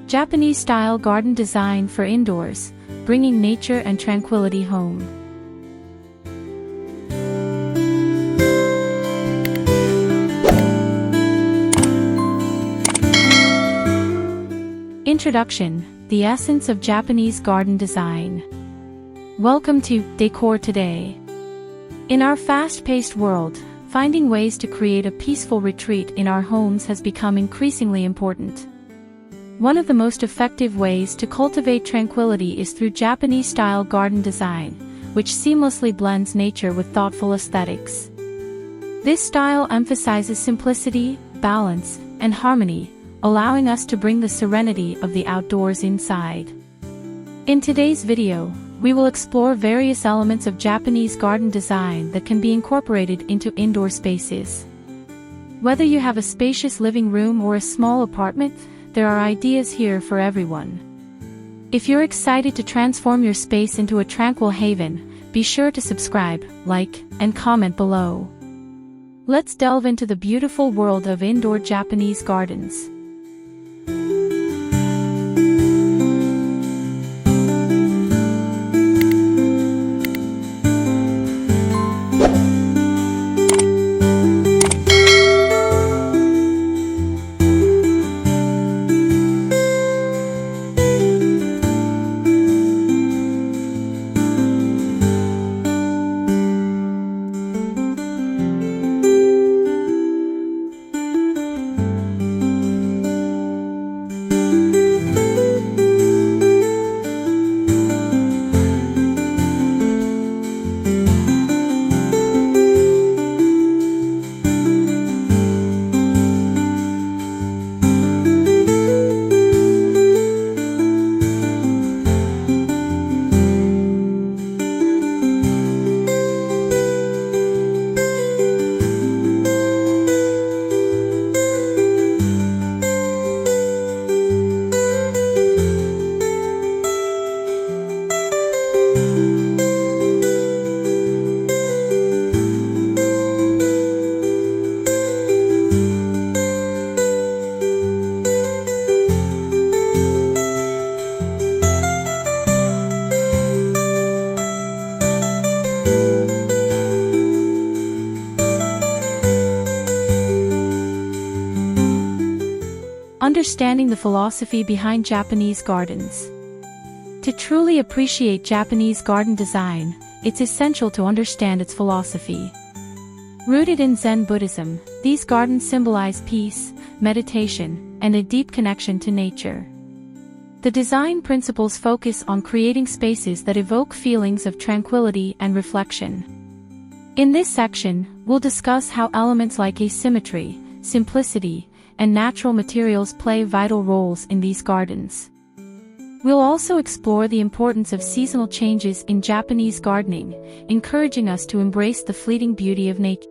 Japanese-style garden design for indoors, bringing nature and tranquility home. Introduction: the essence of Japanese garden design. Welcome to Decor Today. In our fast-paced world, finding ways to create a peaceful retreat in our homes has become increasingly important. One of the most effective ways to cultivate tranquility is through Japanese-style garden design, which seamlessly blends nature with thoughtful aesthetics. This style emphasizes simplicity, balance, and harmony, allowing us to bring the serenity of the outdoors inside. In today's video, we will explore various elements of Japanese garden design that can be incorporated into indoor spaces. Whether you have a spacious living room or a small apartment, there are ideas here for everyone. If you're excited to transform your space into a tranquil haven, be sure to subscribe, like, and comment below. Let's delve into the beautiful world of indoor Japanese gardens. Understanding the philosophy behind Japanese gardens. To truly appreciate Japanese garden design, it's essential to understand its philosophy. Rooted in Zen Buddhism, these gardens symbolize peace, meditation, and a deep connection to nature. The design principles focus on creating spaces that evoke feelings of tranquility and reflection. In this section, we'll discuss how elements like asymmetry, simplicity, and natural materials play vital roles in these gardens. We'll also explore the importance of seasonal changes in Japanese gardening, encouraging us to embrace the fleeting beauty of nature.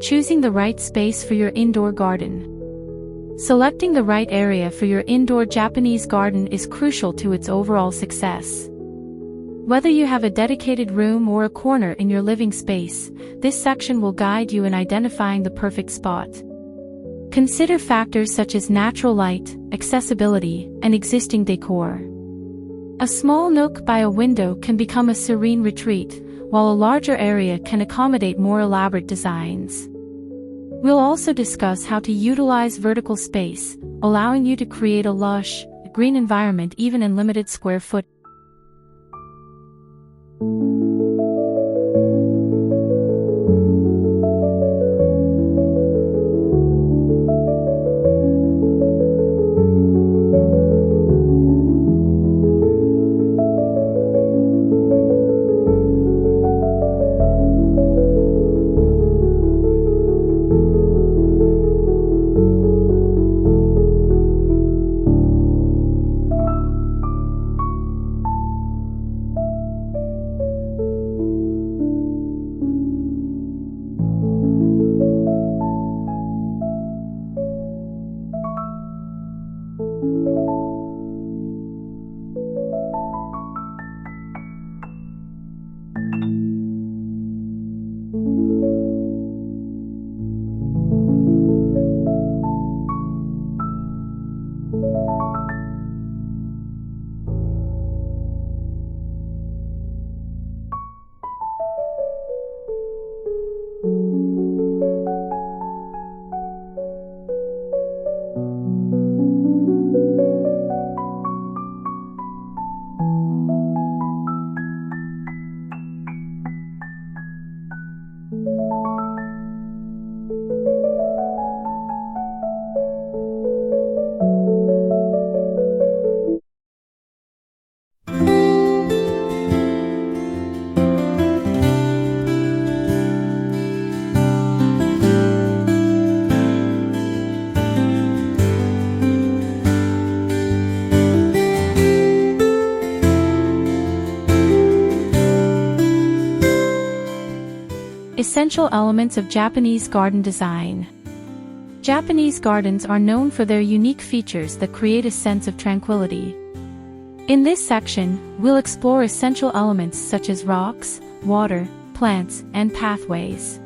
choosing the right space for your indoor garden. Selecting the right area for your indoor Japanese garden is crucial to its overall success. Whether you have a dedicated room or a corner in your living space, this section will guide you in identifying the perfect spot. Consider factors such as natural light, accessibility, and existing decor. A small nook by a window can become a serene retreat, while a larger area can accommodate more elaborate designs. We'll also discuss how to utilize vertical space, allowing you to create a lush, green environment even in limited square foot. Essential elements of Japanese garden design. Japanese gardens are known for their unique features that create a sense of tranquility. In this section, we'll explore essential elements such as rocks, water, plants, and pathways.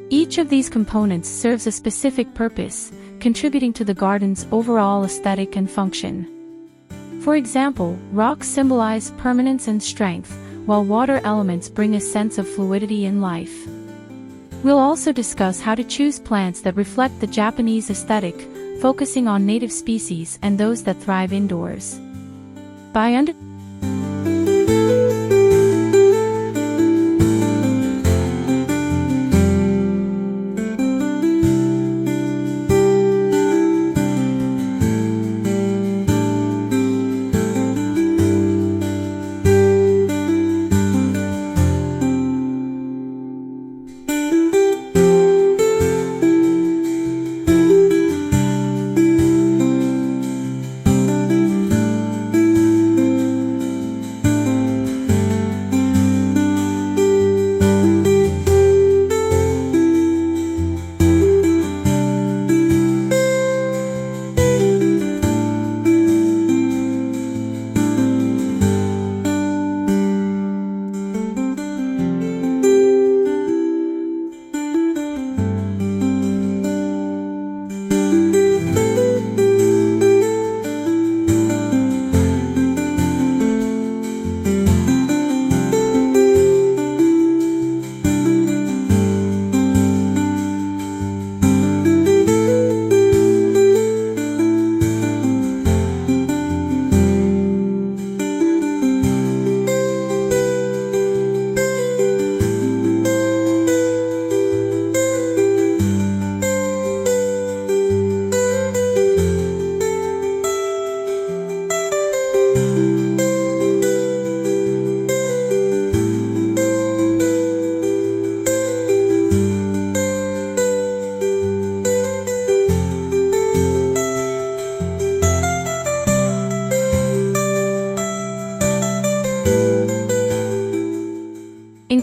Each of these components serves a specific purpose, contributing to the garden's overall aesthetic and function. For example, rocks symbolize permanence and strength, while water elements bring a sense of fluidity in life. We'll also discuss how to choose plants that reflect the Japanese aesthetic, focusing on native species and those that thrive indoors. By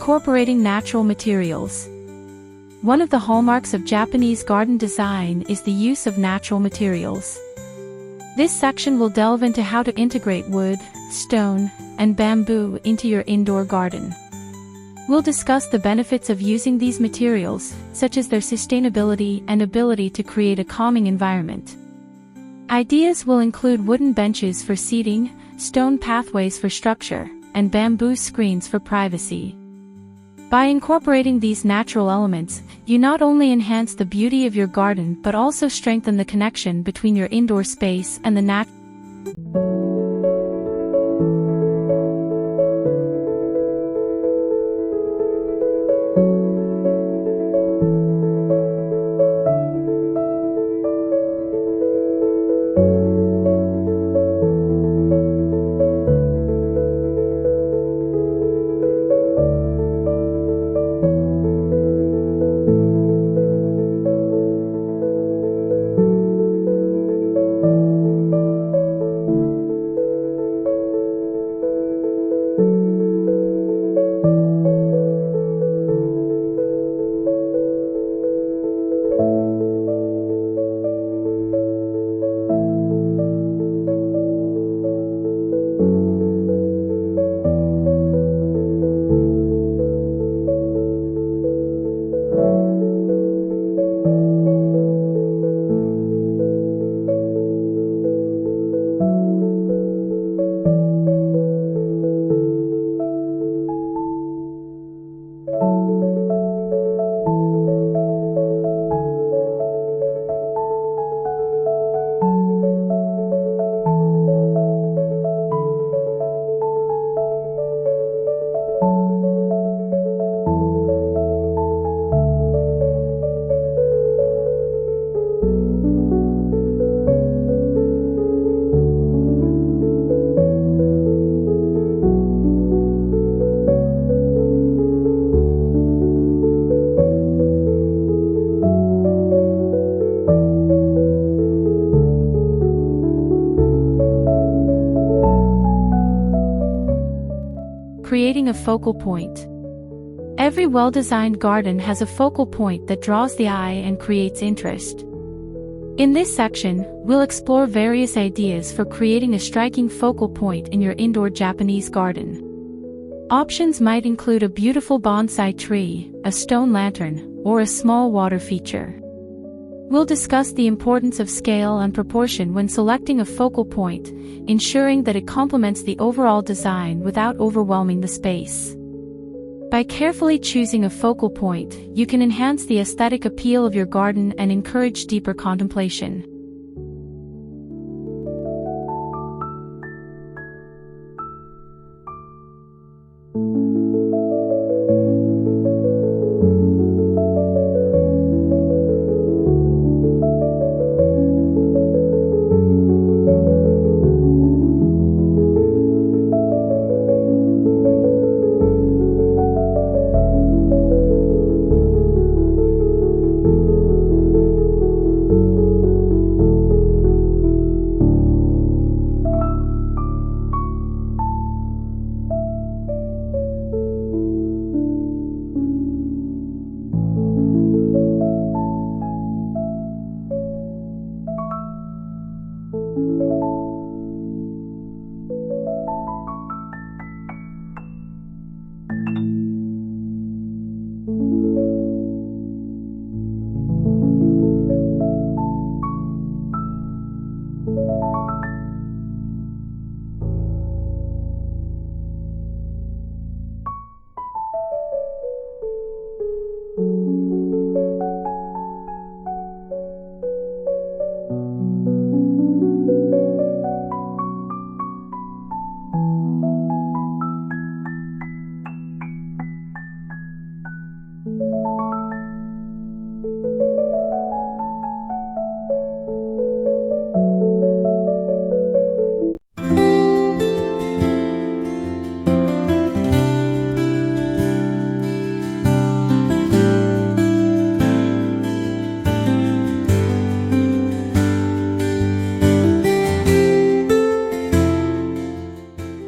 incorporating natural materials. One of the hallmarks of Japanese garden design is the use of natural materials. This section will delve into how to integrate wood, stone, and bamboo into your indoor garden. We'll discuss the benefits of using these materials, such as their sustainability and ability to create a calming environment. Ideas will include wooden benches for seating, stone pathways for structure, and bamboo screens for privacy. By incorporating these natural elements, you not only enhance the beauty of your garden but also strengthen the connection between your indoor space and the natural. Creating a focal point. Every well-designed garden has a focal point that draws the eye and creates interest. In this section, we'll explore various ideas for creating a striking focal point in your indoor Japanese garden. Options might include a beautiful bonsai tree, a stone lantern, or a small water feature. We'll discuss the importance of scale and proportion when selecting a focal point, ensuring that it complements the overall design without overwhelming the space. By carefully choosing a focal point, you can enhance the aesthetic appeal of your garden and encourage deeper contemplation.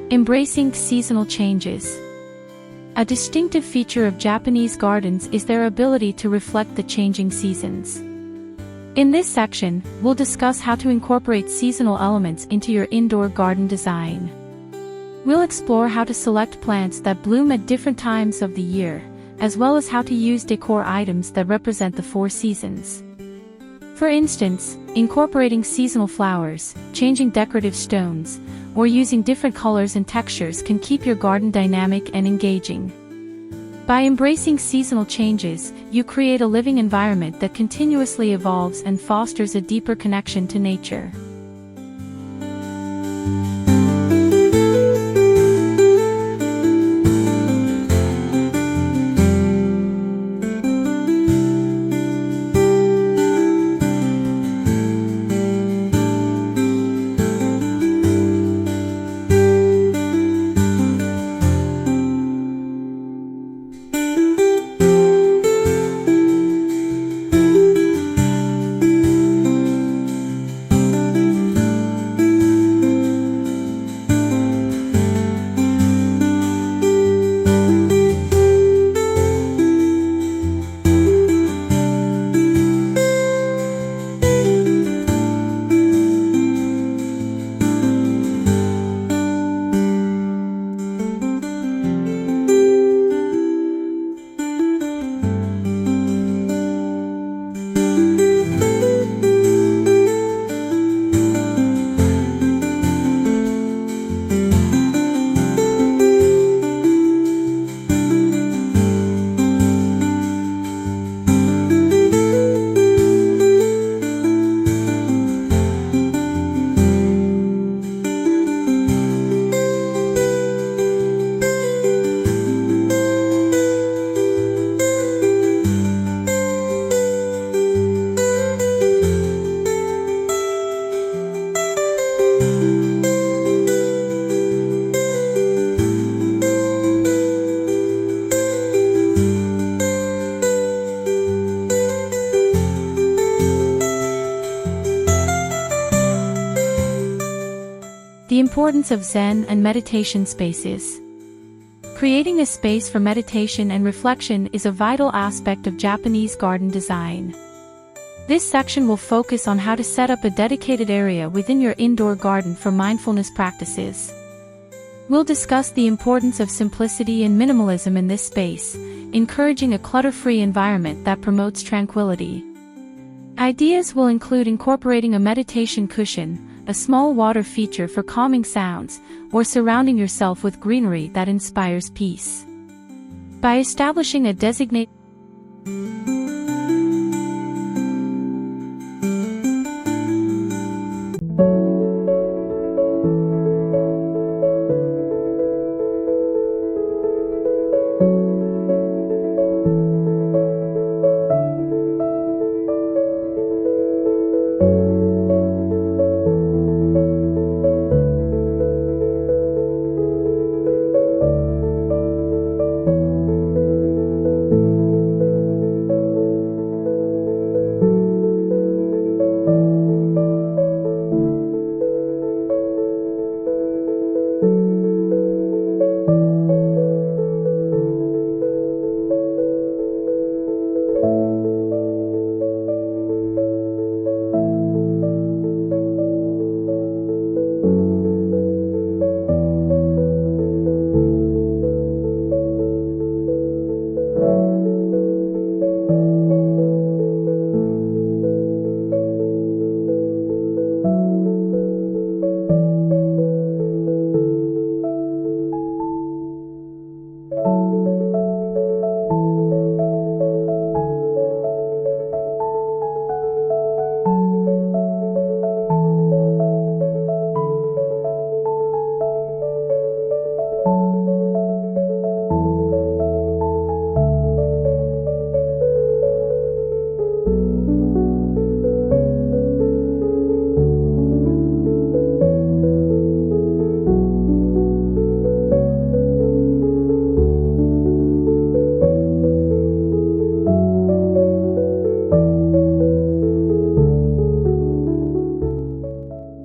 Embracing seasonal changes. A distinctive feature of Japanese gardens is their ability to reflect the changing seasons. In this section, we'll discuss how to incorporate seasonal elements into your indoor garden design. We'll explore how to select plants that bloom at different times of the year, as well as how to use decor items that represent the four seasons. For instance, incorporating seasonal flowers, changing decorative stones, or using different colors and textures can keep your garden dynamic and engaging. By embracing seasonal changes, you create a living environment that continuously evolves and fosters a deeper connection to nature. The importance of Zen and meditation spaces. Creating a space for meditation and reflection is a vital aspect of Japanese garden design. This section will focus on how to set up a dedicated area within your indoor garden for mindfulness practices. We'll discuss the importance of simplicity and minimalism in this space, encouraging a clutter-free environment that promotes tranquility. Ideas will include incorporating a meditation cushion, a small water feature for calming sounds, or surrounding yourself with greenery that inspires peace. By establishing a designated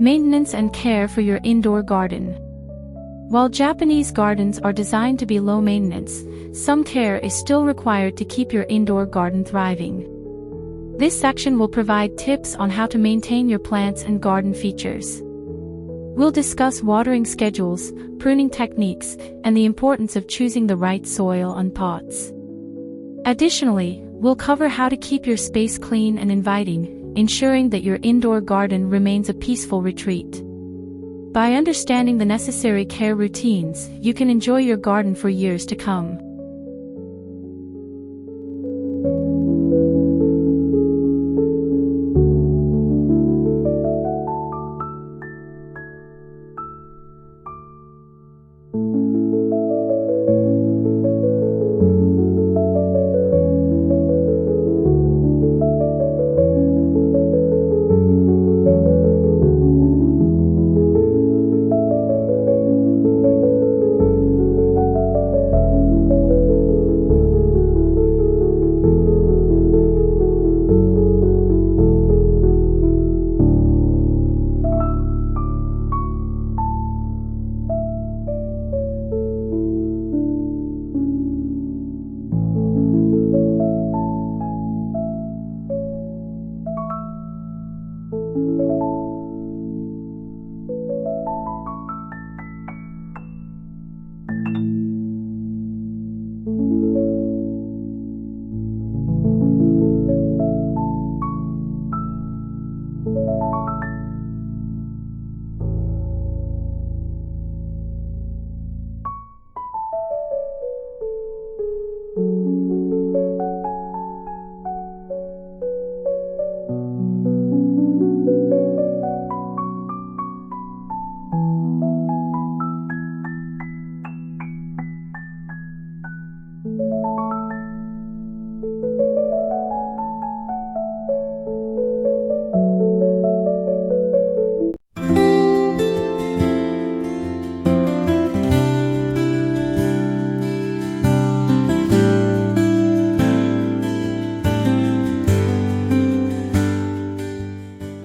maintenance and care for your indoor garden. While Japanese gardens are designed to be low maintenance, some care is still required to keep your indoor garden thriving. This section will provide tips on how to maintain your plants and garden features. We'll discuss watering schedules, pruning techniques, and the importance of choosing the right soil and pots. Additionally, we'll cover how to keep your space clean and inviting, ensuring that your indoor garden remains a peaceful retreat. By understanding the necessary care routines, you can enjoy your garden for years to come.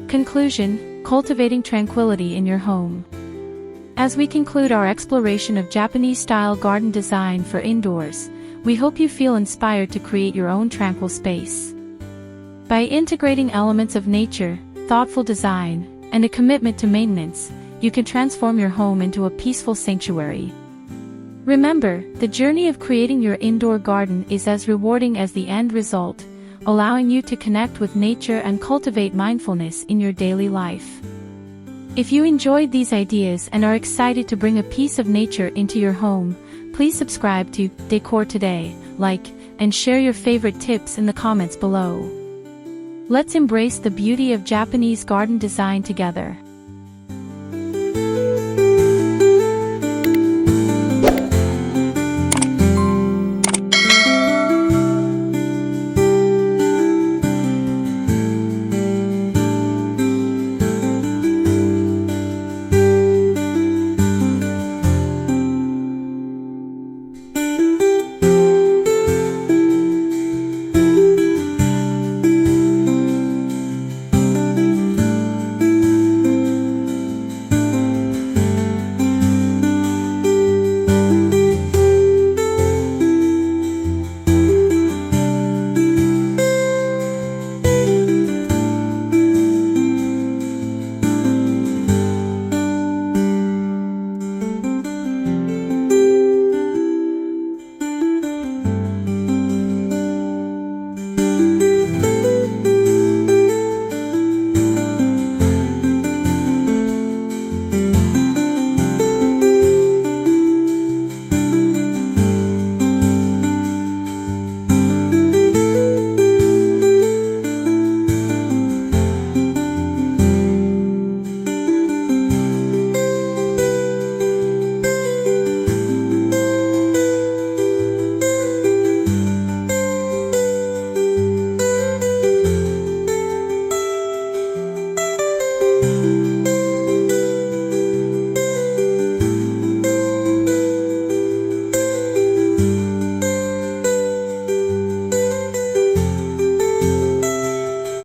Conclusion: cultivating tranquility in your home. As we conclude our exploration of Japanese-style garden design for indoors, we hope you feel inspired to create your own tranquil space. By integrating elements of nature, thoughtful design, and a commitment to maintenance, you can transform your home into a peaceful sanctuary. Remember, the journey of creating your indoor garden is as rewarding as the end result, allowing you to connect with nature and cultivate mindfulness in your daily life. If you enjoyed these ideas and are excited to bring a piece of nature into your home, please subscribe to Decor today, like, and share your favorite tips in the comments below. Let's embrace the beauty of Japanese garden design together.